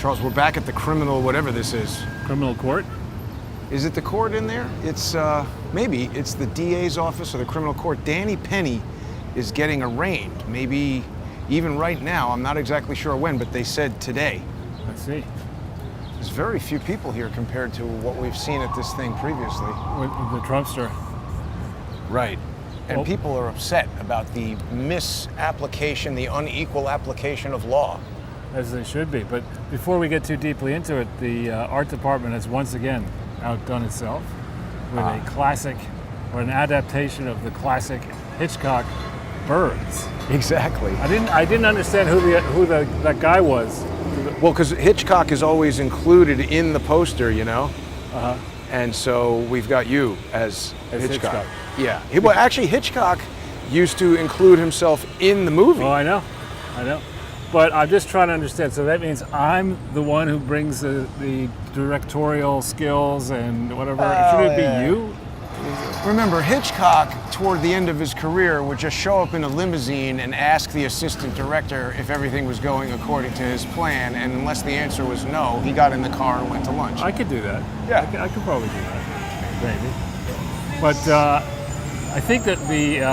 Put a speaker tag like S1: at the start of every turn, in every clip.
S1: Charles, we're back at the criminal, whatever this is.
S2: Criminal court?
S1: Is it the court in there? It's, maybe it's the DA's office or the criminal court. Danny Penny is getting arraigned. Maybe even right now, I'm not exactly sure when, but they said today.
S2: Let's see.
S1: There's very few people here compared to what we've seen at this thing previously.
S2: With the Trumpster.
S1: Right. And people are upset about the misapplication, the unequal application of law.
S2: As they should be. But before we get too deeply into it, the art department has once again outdone itself with a classic, or an adaptation of the classic Hitchcock Birds.
S1: Exactly.
S2: I didn't understand who that guy was.
S1: Well, because Hitchcock is always included in the poster, you know?
S2: Uh-huh.
S1: And so we've got you as Hitchcock. Yeah. Well, actually, Hitchcock used to include himself in the movie.
S2: Oh, I know. But I'm just trying to understand. So that means I'm the one who brings the directorial skills and whatever. Should it be you?
S1: Remember, Hitchcock, toward the end of his career, would just show up in a limousine and ask the assistant director if everything was going according to his plan, and unless the answer was no, he got in the car and went to lunch.
S2: I could do that.
S1: Yeah.
S2: I could probably do that, maybe. But I think that the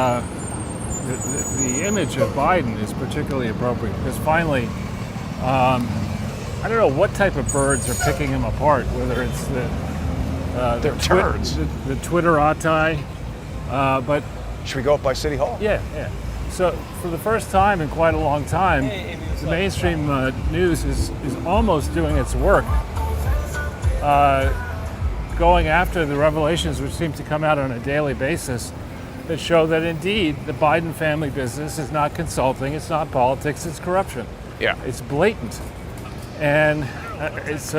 S2: image of Biden is particularly appropriate because finally, I don't know what type of birds are picking him apart, whether it's
S1: they're turds.
S2: The Twitterati, but...
S1: Should we go up by City Hall?
S2: Yeah. So for the first time in quite a long time, the mainstream news is almost doing its work, going after the revelations which seem to come out on a daily basis that show that indeed the Biden family business is not consulting, it's not politics, it's corruption.
S1: Yeah.
S2: It's blatant. And it's...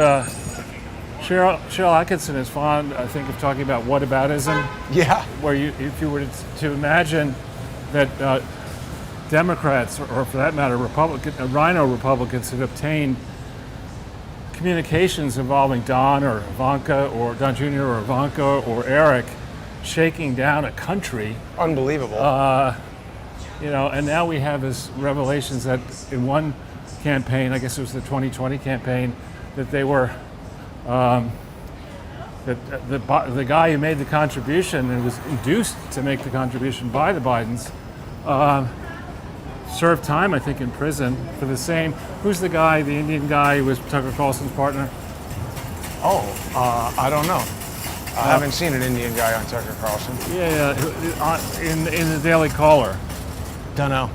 S2: Cheryl Atkinson is fond, I think, of talking about whataboutism.
S1: Yeah.
S2: Where if you were to imagine that Democrats, or for that matter, Rhino Republicans, had obtained communications involving Don or Ivanka, or Don Jr. or Ivanka or Eric, shaking down a country.
S1: Unbelievable.
S2: And now we have this revelations that in one campaign, I guess it was the 2020 campaign, that they were. That the guy who made the contribution and was induced to make the contribution by the Bidens served time, I think, in prison for the same. Who's the guy, the Indian guy who was Tucker Carlson's partner?
S1: I don't know. I haven't seen an Indian guy on Tucker Carlson.
S2: Yeah, in the Daily Caller.
S1: Don't know.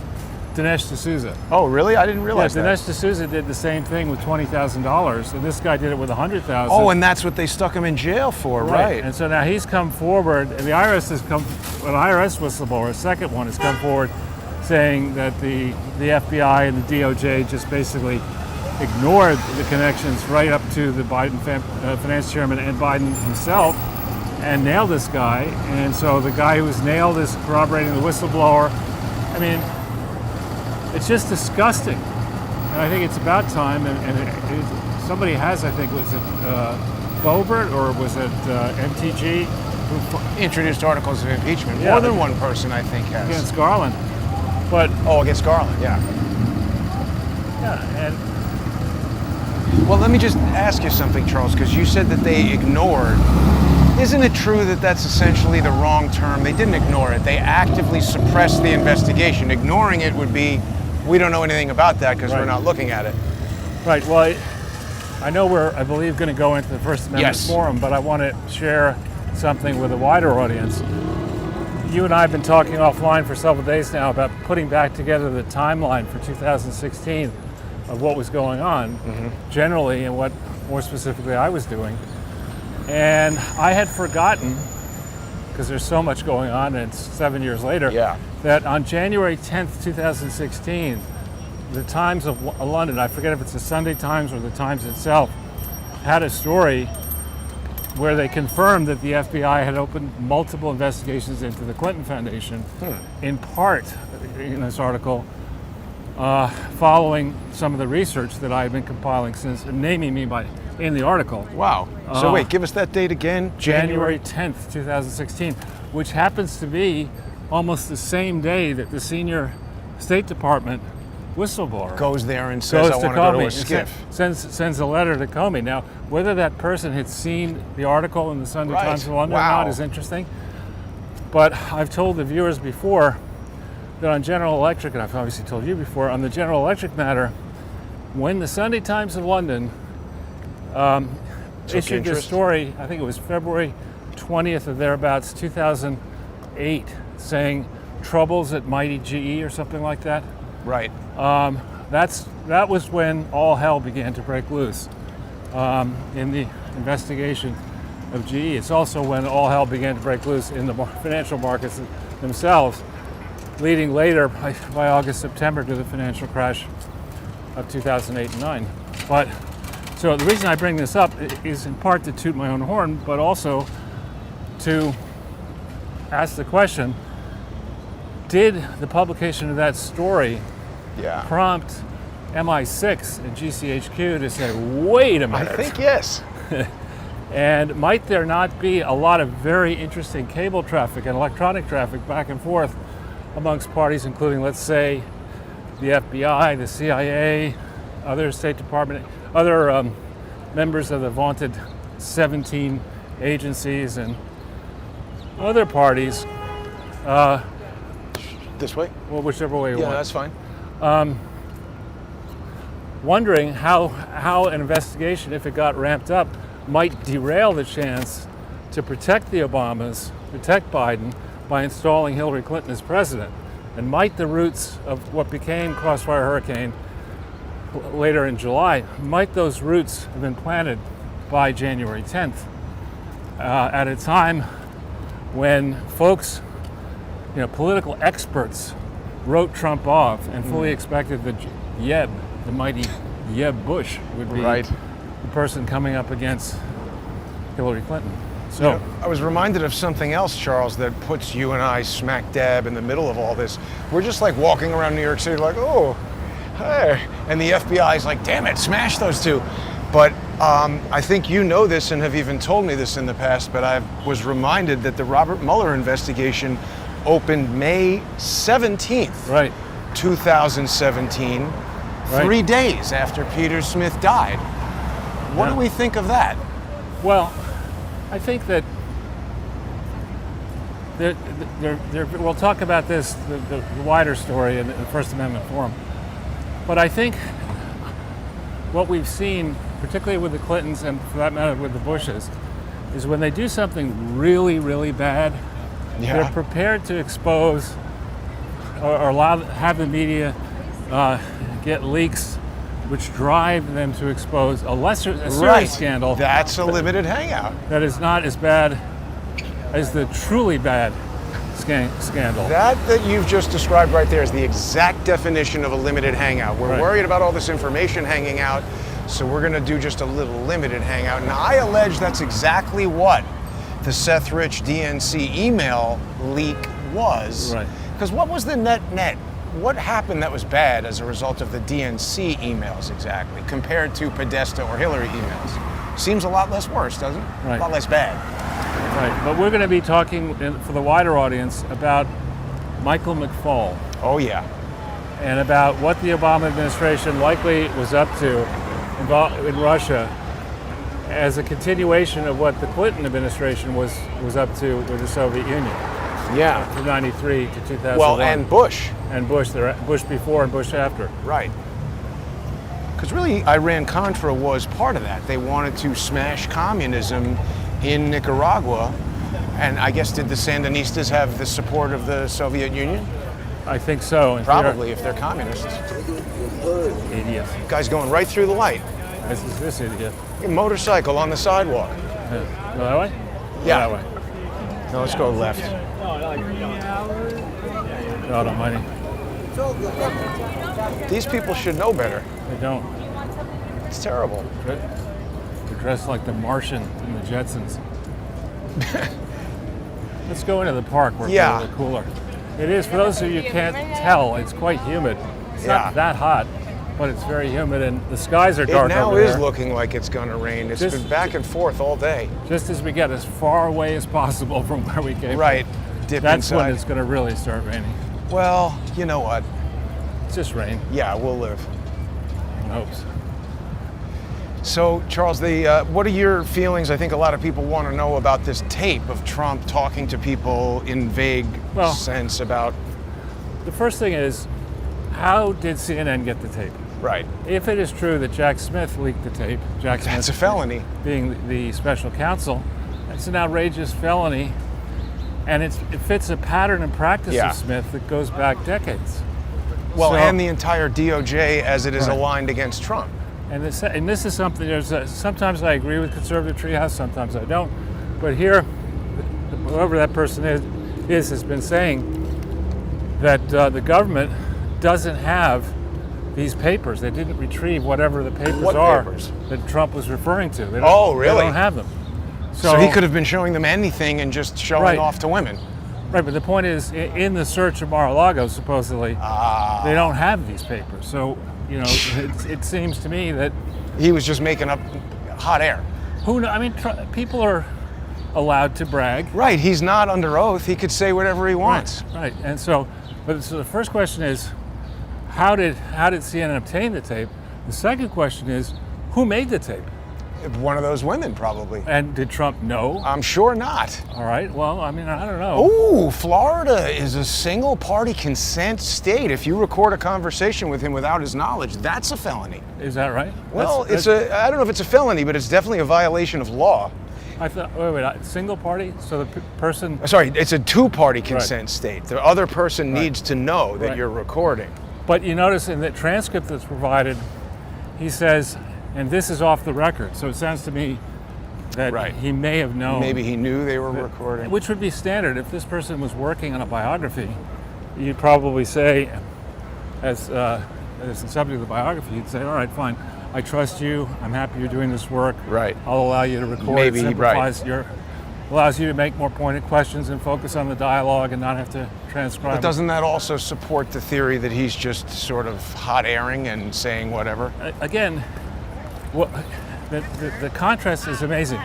S2: Dinesh D'Souza.
S1: Oh, really? I didn't realize that.
S2: Dinesh D'Souza did the same thing with $20,000, and this guy did it with $100,000.
S1: Oh, and that's what they stuck him in jail for, right?
S2: And so now he's come forward, and the IRS has come, an IRS whistleblower, a second one, has come forward saying that the FBI and the DOJ just basically ignored the connections right up to the Biden finance chairman and Biden himself, and nailed this guy. And so the guy who was nailed is corroborating the whistleblower. I mean, it's just disgusting, and I think it's about time. And somebody has, I think, was it Boebert or was it MTG,
S1: who introduced articles of impeachment?
S2: Yeah,
S1: more than one person, I think, has.
S2: Against Garland, but
S1: against Garland, yeah.
S2: And
S1: well, let me just ask you something, Charles, because you said that they ignored. Isn't it true that that's essentially the wrong term? They didn't ignore it. They actively suppressed the investigation. Ignoring it would be, we don't know anything about that because we're not looking at it.
S2: Right. Well, I know we're, I believe, going to go into the First Amendment forum, but I want to share something with a wider audience. You and I have been talking offline for several days now about putting back together the timeline for 2016 of what was going on generally and what more specifically I was doing. And I had forgotten, because there's so much going on and it's 7 years later, that on January 10th, 2016, the Times of London, I forget if it's the Sunday Times or the Times itself, had a story where they confirmed that the FBI had opened multiple investigations into the Clinton Foundation, in part, in this article, following some of the research that I had been compiling since, naming me in the article.
S1: Wow. So wait, give us that date again.
S2: January 10th, 2016, which happens to be almost the same day that the senior State Department whistleblower
S1: goes there and says, I want to go to a skiff.
S2: Sends a letter to Comey. Now, whether that person had seen the article in the Sunday Times of London or not is interesting. But I've told the viewers before that on General Electric, and I've obviously told you before, on the General Electric matter, when the Sunday Times of London issued this story, I think it was February 20th or thereabouts, 2008, saying troubles at mighty GE or something like that.
S1: Right.
S2: That was when all hell began to break loose in the investigation of GE. It's also when all hell began to break loose in the financial markets themselves, leading later by August, September to the financial crash of 2008 and 9. But so the reason I bring this up is in part to toot my own horn, but also to ask the question, did the publication of that story prompt MI6 and GCHQ to say, wait a minute?
S1: I think yes.
S2: And might there not be a lot of very interesting cable traffic and electronic traffic back and forth amongst parties, including, let's say, the FBI, the CIA, other State Department, other members of the vaunted 17 agencies and other parties?
S1: This way?
S2: Well, whichever way you want.
S1: Yeah, that's fine.
S2: Wondering how an investigation, if it got ramped up, might derail the chance to protect the Obamas, protect Biden, by installing Hillary Clinton as president. And might the roots of what became Crossfire Hurricane later in July, might those roots have been planted by January 10th, at a time when folks, political experts wrote Trump off and fully expected that the mighty Jeb Bush would be the person coming up against Hillary Clinton. So
S1: I was reminded of something else, Charles, that puts you and I smack dab in the middle of all this. We're just like walking around New York City like, oh, hey. And the FBI is like, damn it, smash those two. But I think you know this and have even told me this in the past, but I was reminded that the Robert Mueller investigation opened May 17th, 2017, 3 days after Peter Smith died. What do we think of that?
S2: Well, I think that we'll talk about this, the wider story in the First Amendment forum. But I think what we've seen, particularly with the Clintons and for that matter with the Bushes, is when they do something really, really bad, they're prepared to expose or have the media get leaks which drive them to expose a serious scandal.
S1: That's a limited hangout.
S2: That is not as bad as the truly bad scandal.
S1: That you've just described right there is the exact definition of a limited hangout. We're worried about all this information hanging out, so we're going to do just a little limited hangout. And I allege that's exactly what the Seth Rich DNC email leak was. Because what was the net? What happened that was bad as a result of the DNC emails exactly, compared to Podesta or Hillary emails? Seems a lot less worse, doesn't it? A lot less bad.
S2: But we're going to be talking for the wider audience about Michael McFaul.
S1: Oh, yeah.
S2: And about what the Obama administration likely was up to in Russia as a continuation of what the Clinton administration was up to with the Soviet Union.
S1: Yeah.
S2: From 93 to 2001.
S1: Well, and Bush.
S2: And Bush before and Bush after.
S1: Right. Because really, Iran-Contra was part of that. They wanted to smash communism in Nicaragua. And I guess, did the Sandinistas have the support of the Soviet Union?
S2: I think so.
S1: Probably, if they're communists.
S2: Idiot.
S1: Guy's going right through the light.
S2: This is this idiot.
S1: A motorcycle on the sidewalk.
S2: Go that way?
S1: Yeah.
S2: Go that way.
S1: No, let's go left.
S2: God almighty.
S1: These people should know better.
S2: They don't.
S1: It's terrible.
S2: They're dressed like the Martian in the Jetsons. Let's go into the park where it's a little cooler. It is, for those of you who can't tell, it's quite humid. It's not that hot, but it's very humid and the skies are dark.
S1: It now
S2: over
S1: is
S2: there.
S1: looking like it's going to rain. It's been back and forth all day.
S2: Just as we get as far away as possible from where we came from.
S1: Dip
S2: That's
S1: inside.
S2: when it's going to really start raining.
S1: Well, you know what?
S2: It's just rain.
S1: Yeah, we'll live.
S2: I hope so.
S1: So, Charles, what are your feelings? I think a lot of people want to know about this tape of Trump talking to people in vague sense about...
S2: The first thing is, how did CNN get the tape?
S1: Right.
S2: If it is true that Jack Smith leaked the tape, Jack Smith,
S1: that's a felony.
S2: Being the special counsel, it's an outrageous felony, and it fits a pattern and practice of Smith that goes back decades.
S1: Well, and the entire DOJ as it is aligned against Trump.
S2: And this is something, sometimes I agree with conservative treehouse, sometimes I don't. But here, whoever that person has been saying that the government doesn't have these papers. They didn't retrieve whatever the papers that Trump was referring to. They
S1: really?
S2: They don't have them.
S1: So he could have been showing them anything and just showing off to women.
S2: Right, but the point is, in the search of Mar-a-Lago, supposedly, they don't have these papers. So, it seems to me that
S1: he was just making up hot air.
S2: Who knows? I mean, people are allowed to brag.
S1: Right, he's not under oath. He could say whatever he wants.
S2: Right. And so the first question is, how did CNN obtain the tape? The second question is, who made the tape?
S1: One of those women, probably.
S2: And did Trump know?
S1: I'm sure not.
S2: All right. Well, I mean, I don't know.
S1: Ooh, Florida is a single-party consent state. If you record a conversation with him without his knowledge, that's a felony.
S2: Is that right?
S1: Well, I don't know if it's a felony, but it's definitely a violation of law.
S2: I thought, wait, single party? So the person...
S1: Sorry, it's a two-party consent state. The other person needs to know that you're recording.
S2: But you notice in the transcript that's provided, he says, and this is off the record, so it sounds to me that he may have known.
S1: Maybe he knew they were recording.
S2: Which would be standard. If this person was working on a biography, you'd probably say, as the subject of the biography, you'd say, all right, fine, I trust you, I'm happy you're doing this work.
S1: Right.
S2: I'll allow you to record. It simplifies allows you to make more pointed questions and focus on the dialogue and not have to transcribe.
S1: But doesn't that also support the theory that he's just sort of hot airing and saying whatever?
S2: Again, the contrast is amazing.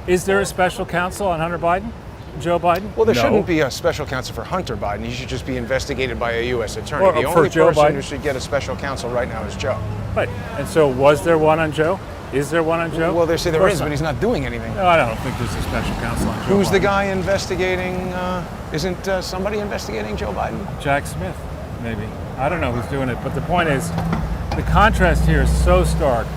S2: Is there a special counsel on Hunter Biden? Joe Biden?
S1: Well, there shouldn't be a special counsel for Hunter Biden. He should just be investigated by a U.S. attorney. The only person who should get a special counsel right now is Joe. Right.
S2: And so was there one on Joe? Is there one on Joe?
S1: Well, they say there is, but he's not doing anything.
S2: No, I don't think there's a special counsel on Joe
S1: Who's
S2: Biden.
S1: the guy investigating? Isn't somebody investigating Joe Biden?
S2: Jack Smith, maybe. I don't know who's doing it. But the point is, the contrast here is so stark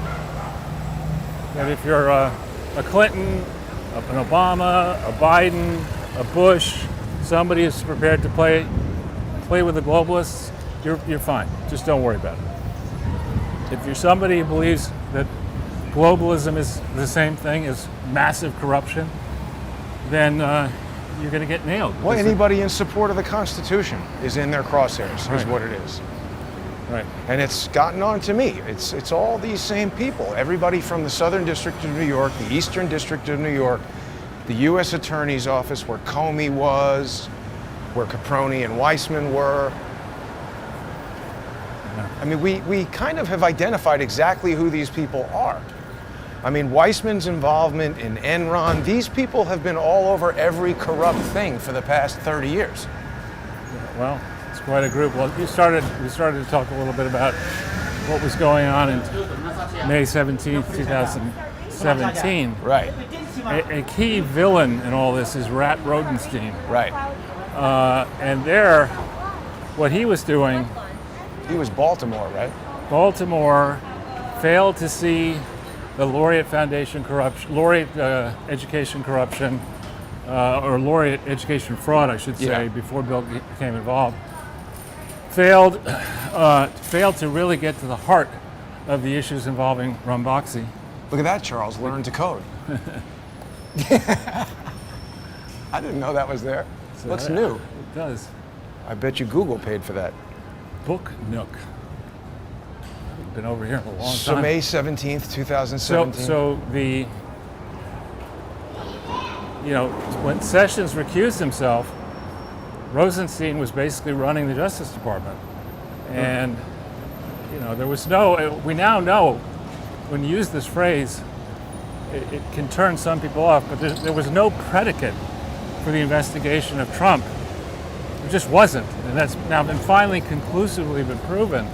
S2: that if you're a Clinton, an Obama, a Biden, a Bush, somebody who's prepared to play with the globalists, you're fine. Just don't worry about it. If you're somebody who believes that globalism is the same thing as massive corruption, then you're going to get nailed.
S1: Well, anybody in support of the Constitution is in their crosshairs, is what it is.
S2: Right.
S1: And it's gotten on to me. It's all these same people. Everybody from the Southern District of New York, the Eastern District of New York, the U.S. Attorney's Office, where Comey was, where Caproni and Weissman were. Yeah. I mean, we kind of have identified exactly who these people are. I mean, Weissman's involvement in Enron, these people have been all over every corrupt thing for the past 30 years.
S2: Well, it's quite a group. Well, we started to talk a little bit about what was going on in May 17th, 2017.
S1: Right.
S2: A key villain in all this is Rat Rodenstein.
S1: Right.
S2: And there, what he was doing...
S1: He was Baltimore, right?
S2: Baltimore failed to see the Laureate Foundation corruption, Laureate education corruption, or Laureate education fraud, I should say, before Bill became involved. Failed to really get to the heart of the issues involving Rumboxy.
S1: Look at that, Charles. Learn to code. I didn't know that was there. So what's new?
S2: It does.
S1: I bet you Google paid for that.
S2: Book Nook. Been over here in a long time.
S1: So May 17th, 2017.
S2: So when Sessions recused himself, Rosenstein was basically running the Justice Department. And, there was we now know when you use this phrase, it can turn some people off, but there was no predicate for the investigation of Trump. just wasn't, and that's now been finally conclusively been proven.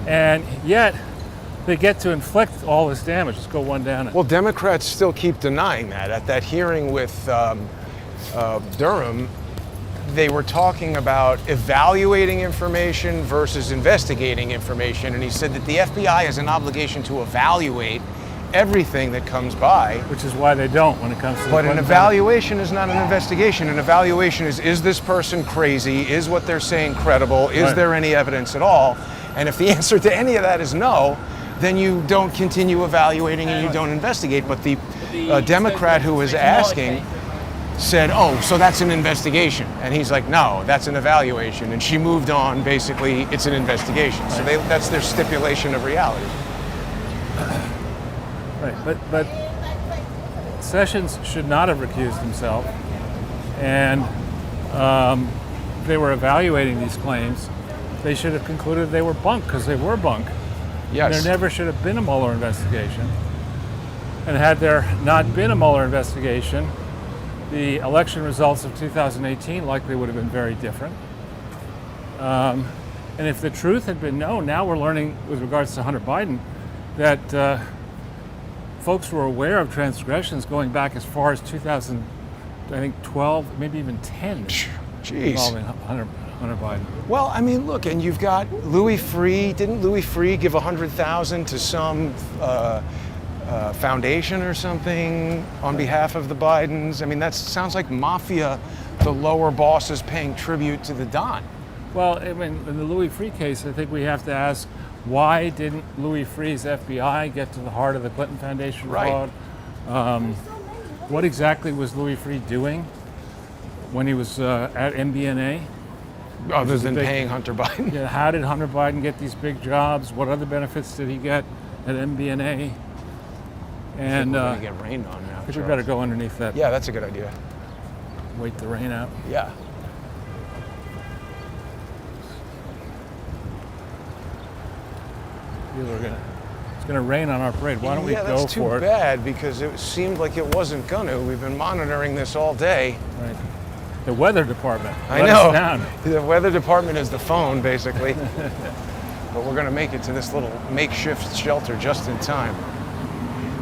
S2: And yet, they get to inflict all this damage. Let's go one down.
S1: Well, Democrats still keep denying that. At that hearing with Durham, they were talking about evaluating information versus investigating information, and he said that the FBI has an obligation to evaluate everything that comes by.
S2: Which is why they don't when it comes to
S1: But an evaluation is not an investigation. An evaluation is this person crazy? Is what they're saying credible? Is there any evidence at all? And if the answer to any of that is no, then you don't continue evaluating and you don't investigate. But the Democrat who was asking said, oh, so that's an investigation. And he's like, no, that's an evaluation. And she moved on, basically, it's an investigation. So that's their stipulation of reality.
S2: Right, but Sessions should not have recused himself. And they were evaluating these claims. They should have concluded they were bunk, because they were bunk.
S1: Yes.
S2: There never should have been a Mueller investigation. And had there not been a Mueller investigation, the election results of 2018 likely would have been very different. And if the truth had been known, now we're learning with regards to Hunter Biden that folks were aware of transgressions going back as far as 2012, maybe even 10, involving Hunter Biden.
S1: Well, I mean, look, and you've got Louis Freeh. Didn't Louis Freeh give $100,000 to some foundation or something on behalf of the Bidens? I mean, that sounds like mafia, the lower bosses paying tribute to the Don.
S2: Well, I mean, in the Louis Freeh case, I think we have to ask, why didn't Louis Freeh's FBI get to the heart of the Clinton Foundation fraud? What exactly was Louis Freeh doing when he was at MBNA?
S1: Other than paying Hunter Biden?
S2: Yeah, how did Hunter Biden get these big jobs? What other benefits did he get at MBNA? And
S1: we're gonna get rained on now.
S2: I think we better go underneath that.
S1: Yeah, that's a good idea.
S2: Wait the rain out.
S1: Yeah.
S2: It's gonna rain on our parade. Why don't we go for it?
S1: That's too bad, because it seemed like it wasn't gonna. We've been monitoring this all day.
S2: Right. The weather department.
S1: I know. The weather department is the phone, basically. But we're gonna make it to this little makeshift shelter just in time.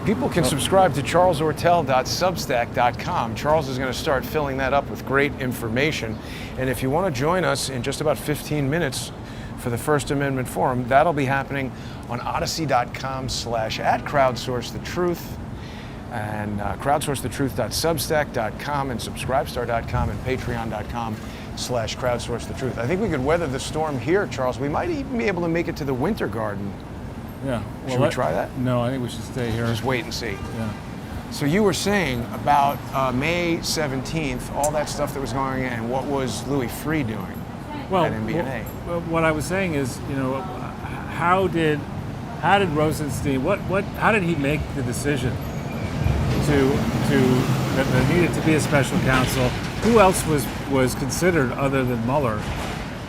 S1: People can subscribe to charlesortel.substack.com. Charles is going to start filling that up with great information. And if you want to join us in just about 15 minutes for the First Amendment Forum, that'll be happening on odyssey.com/@crowdsourcethetruth and crowdsourcethetruth.substack.com and subscribestar.com and patreon.com/crowdsourcethetruth. I think we could weather the storm here, Charles. We might even be able to make it to the Winter Garden.
S2: Yeah.
S1: Should we try that?
S2: No, I think we should stay here.
S1: Just wait and see.
S2: Yeah.
S1: So you were saying about May 17th, all that stuff that was going on, and what was Louis Freeh doing at MBNA?
S2: Well, what I was saying is, how did Rosenstein? How did he make the decision that there needed to be a special counsel? Who else was considered other than Mueller?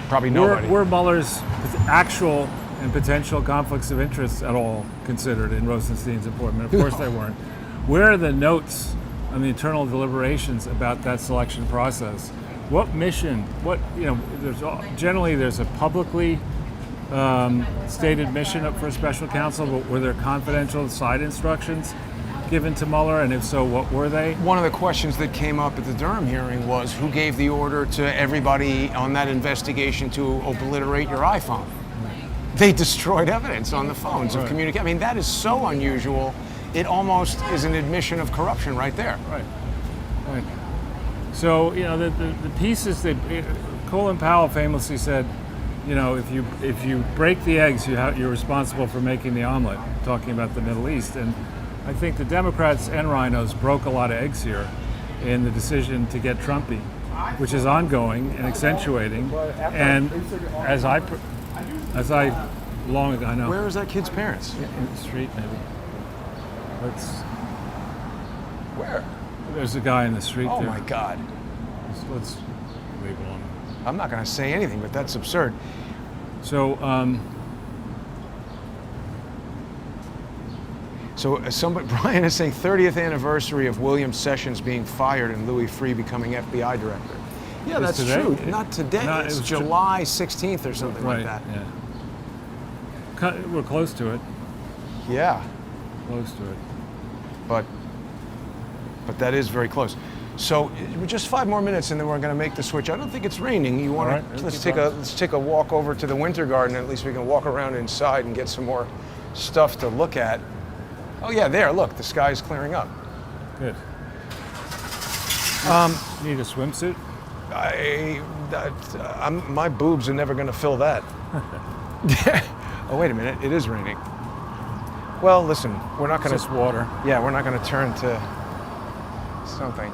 S1: Probably nobody.
S2: Were Mueller's actual and potential conflicts of interest at all considered in Rosenstein's appointment? Of course they weren't. Where are the notes on the internal deliberations about that selection process? What mission? There's a publicly stated mission up for a special counsel, but were there confidential side instructions given to Mueller, and if so, what were they?
S1: One of the questions that came up at the Durham hearing was who gave the order to everybody on that investigation to obliterate your iPhone? They destroyed evidence on the phones of communication. I mean, that is so unusual. It almost is an admission of corruption right there.
S2: Right. So, the pieces that Colin Powell famously said, if you break the eggs, you're responsible for making the omelet, talking about the Middle East. And I think the Democrats and rhinos broke a lot of eggs here in the decision to get Trumpy, which is ongoing and accentuating. And as I long ago, I know.
S1: Where is that kid's parents?
S2: In the street, maybe.
S1: Where?
S2: There's a guy in the street there.
S1: Oh my God.
S2: Let's leave it alone.
S1: I'm not going to say anything, but that's absurd.
S2: So,
S1: Brian is saying 30th anniversary of William Sessions being fired and Louis Freeh becoming FBI director. Yeah,
S2: Is
S1: that's
S2: today?
S1: true. Not today.
S2: No,
S1: it's
S2: it was
S1: July 16th or something like that.
S2: Yeah. We're close to it.
S1: Yeah,
S2: Close to it.
S1: but that is very close. So just 5 more minutes, and then we're going to make the switch. I don't think it's raining. You want
S2: All right,
S1: to
S2: keep on.
S1: let's take a walk over to the winter garden. At least we can walk around inside and get some more stuff to look at. Oh yeah, there. Look, the sky's clearing up.
S2: Good. Need a swimsuit?
S1: My boobs are never going to fill that. Oh wait a minute, it is raining. Well, listen, we're not going
S2: It's just water.
S1: Yeah, we're not going to turn to something.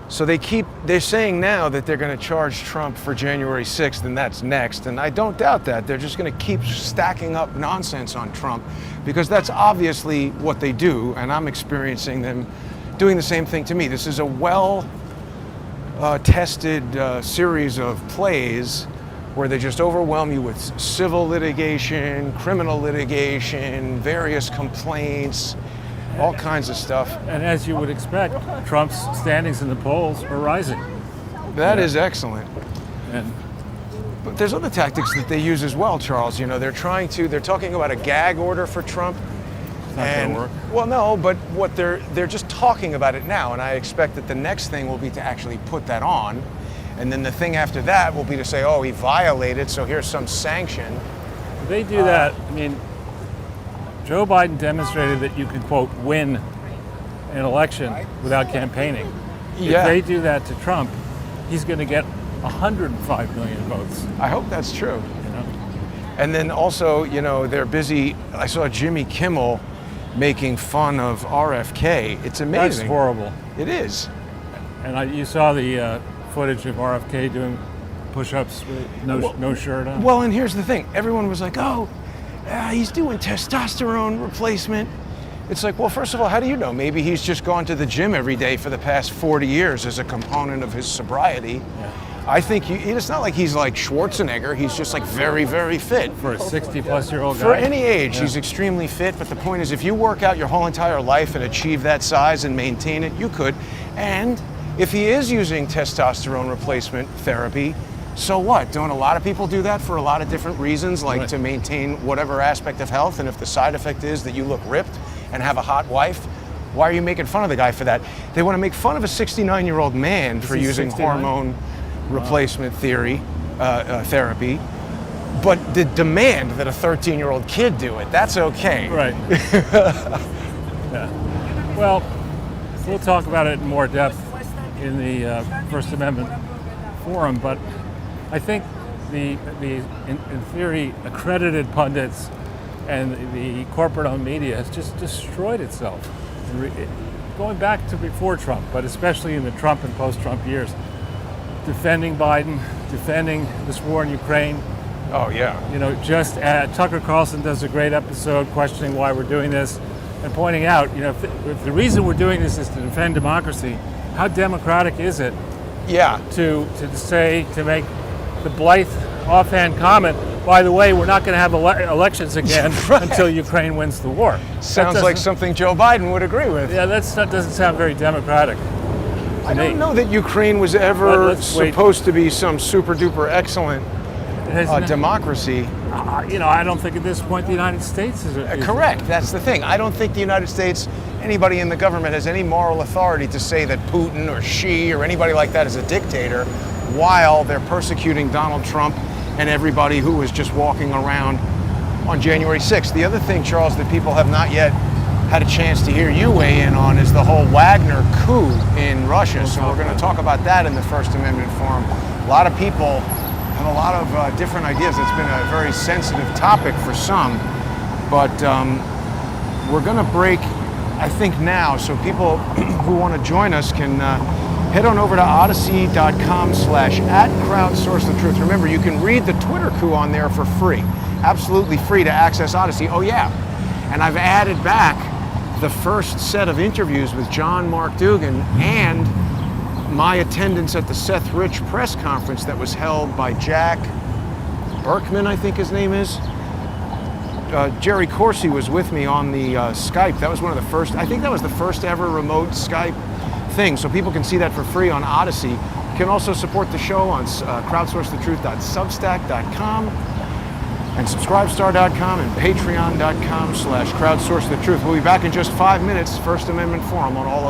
S1: So they're saying now that they're going to charge Trump for January 6th, and that's next. And I don't doubt that. They're just going to keep stacking up nonsense on Trump, because that's obviously what they do, and I'm experiencing them doing the same thing to me. This is a well-tested series of plays where they just overwhelm you with civil litigation, criminal litigation, various complaints, all kinds of stuff.
S2: And as you would expect, Trump's standings in the polls are rising.
S1: That is excellent.
S2: And
S1: But there's other tactics that they use as well, Charles. You know, they're talking about a gag order for Trump.
S2: it's not going to work.
S1: Well, no, but what they're just talking about it now, and I expect that the next thing will be to actually put that on. And then the thing after that will be to say, oh, he violated, so here's some sanction.
S2: They do that. I mean, Joe Biden demonstrated that you can, quote, win an election without campaigning.
S1: Yeah.
S2: If they do that to Trump, he's going to get 105 million votes.
S1: I hope that's true.
S2: You know?
S1: And then also, you know, they're busy. I saw Jimmy Kimmel making fun of RFK. It's amazing.
S2: That's horrible.
S1: It is.
S2: And you saw the footage of RFK doing push-ups with no shirt on.
S1: Well, and here's the thing. Everyone was like, oh, he's doing testosterone replacement. It's like, well, first of all, how do you know? Maybe he's just gone to the gym every day for the past 40 years as a component of his sobriety.
S2: Yeah.
S1: I think it's not like he's like Schwarzenegger. He's just like very, very fit.
S2: For a 60-plus-year-old guy?
S1: For any age,
S2: Yeah.
S1: he's extremely fit. But the point is, if you work out your whole entire life and achieve that size and maintain it, you could. And if he is using testosterone replacement therapy, so what? Don't a lot of people do that for a lot of different reasons, like
S2: Right.
S1: to maintain whatever aspect of health? And if the side effect is that you look ripped and have a hot wife, why are you making fun of the guy for that? They want to make fun of a 69-year-old man for
S2: he
S1: using
S2: 69?
S1: hormone replacement therapy, but the demand that a 13-year-old kid do it, that's okay.
S2: Right. Yeah. Well, we'll talk about it in more depth in the First Amendment forum, but I think in theory, accredited pundits and the corporate-owned media has just destroyed itself. Going back to before Trump, but especially in the Trump and post-Trump years, defending Biden, defending this war in Ukraine.
S1: Oh, yeah.
S2: You know, Tucker Carlson does a great episode questioning why we're doing this and pointing out, you know, if the reason we're doing this is to defend democracy, how democratic is it
S1: Yeah.
S2: to make the blithe offhand comment, by the way, we're not going to have elections again
S1: Right.
S2: until Ukraine wins the war.
S1: Sounds like something Joe Biden would agree with.
S2: Yeah, that doesn't sound very democratic.
S1: I don't know that Ukraine was ever
S2: Let's wait.
S1: supposed to be some super duper excellent
S2: It has
S1: democracy.
S2: you know, I don't think at this point the United States is
S1: Correct. That's the thing. I don't think the United States, anybody in the government has any moral authority to say that Putin or Xi or anybody like that is a dictator while they're persecuting Donald Trump and everybody who was just walking around on January 6th. The other thing, Charles, that people have not yet had a chance to hear you weigh in on is the whole Wagner coup in Russia. So we're going to talk about that in the First Amendment Forum. A lot of people have a lot of different ideas. It's been a very sensitive topic for some, but we're going to break, I think, now. So people who want to join us can head on over to odyssey.com/@crowdsourcethetruth. Remember, you can read the Twitter coup on there for free. Absolutely free to access Odyssey. Oh yeah, and I've added back the first set of interviews with John Mark Dugan and my attendance at the Seth Rich press conference that was held by Jack Berkman, I think his name is. Jerry Corsi was with me on the Skype. That was one of the first, I think that was the first ever remote Skype thing, so people can see that for free on Odyssey. You can also support the show on crowdsourcethetruth.substack.com and subscribestar.com and patreon.com/crowdsourcethetruth. We'll be back in just 5 minutes. First Amendment Forum on all